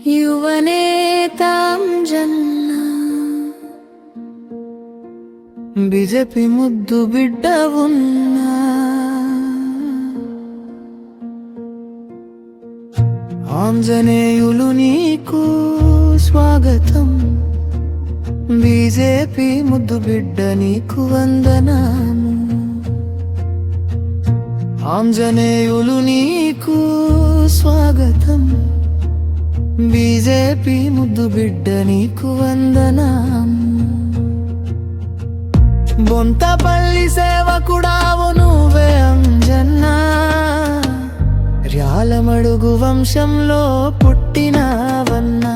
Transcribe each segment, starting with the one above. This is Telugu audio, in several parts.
యువనేతాం జన్న బీజేపీ ముద్దు బిడ్డ ఉన్నా ఆంజనేయులు నీకు స్వాగతం బీజేపీ ముద్దు బిడ్డ నీకు వందనాము ఆంజనేయులు నీకు స్వాగతం బీజేపీ ముద్దు బిడ్డ నీకు వందనాము బొంతపల్లి సేవకుడావు నువ్వే అంజన్నా ర్యాలమడుగు వంశంలో పుట్టినవన్నా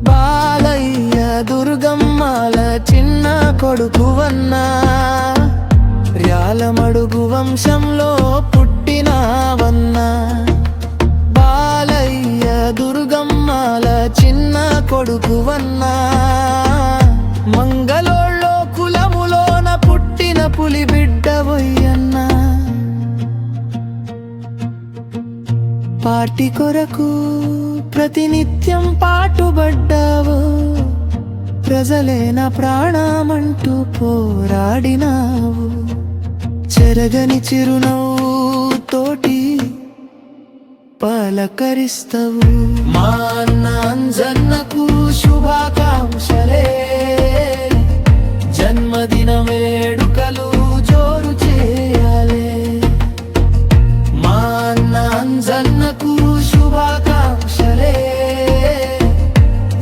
బాలయ్య దుర్గమ్మల చిన్న కొడుకువన్నా ర్యాలమడుగు వంశంలో పుట్టినవన్నా బాలయ్య దుర్గమ్మల చిన్న కొడుకువన్నా మంగళోళ్ళో కులములోన పుట్టిన పులి బిడ్డవయ్యన్నా పార్టీ కొరకు ప్రతినిత్యం పాటుబడ్డావు ప్రజలే నా ప్రాణమంటూ పోరాడినావు చెరగని చిరునవ్వు తోటి పలకరిస్తావు మా అన్న అంజన్నకు శుభాకాంక్షలే జన్మదిన వేడుకలు జోరు చేయాలే మా అన్న అంజన్నకు శుభాకాంక్షలే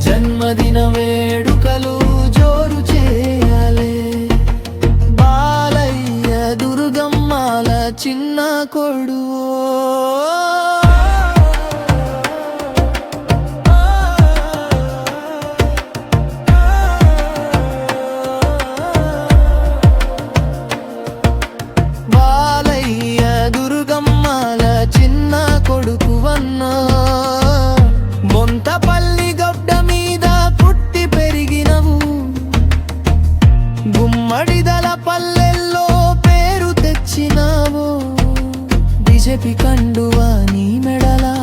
జన్మదిన వేడుకలు జోరు చేయాలే బాలయ్య దుర్గమ్మల చిన్న కొడు బొంతపల్లి గడ్డ మీద పుట్టి పెరిగినవు గుమ్మడిదల పల్లెల్లో పేరు తెచ్చినావు బీజేపీ కండువా నీ మెడలా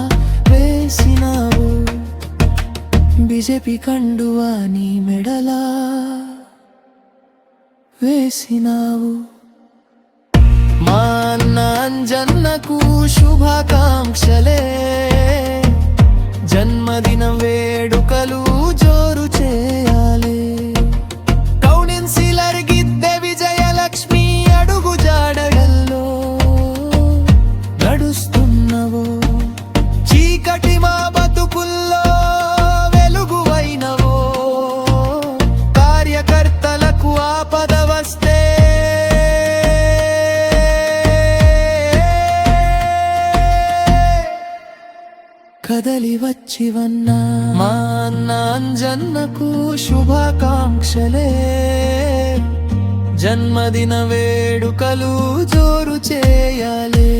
వేసినావు బీజేపీ కండువా నీ మెడలా వేసినావు మా అన్న అంజన్నకు శుభాకాంక్షలే జన్మదిన వేడుకలు జోరు చేయాలి కౌన్సిలర్ గిద్దె విజయలక్ష్మి అడుగు జాడగల్లో నడుస్తున్నవో చీకటి మా బతుకుల్లో వెలుగువైనవో కార్యకర్తలకు ఆపద వస్తే కదలి వచ్చివన్నా మా అన్న అంజన్నకు శుభాకాంక్షలే జన్మదిన వేడుకలు జోరు చేయాలి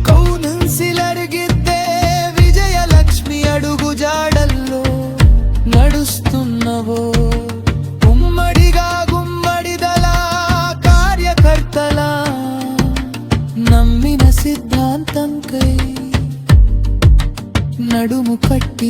కౌన్సిలర్ గిద్దే విజయలక్ష్మి అడుగు జాడల్లో నడుస్తున్నవో ఉమ్మడిగా గుమ్మడిదల కార్యకర్తల నమ్మిన సిద్ధాంతంకై నడుము కట్టి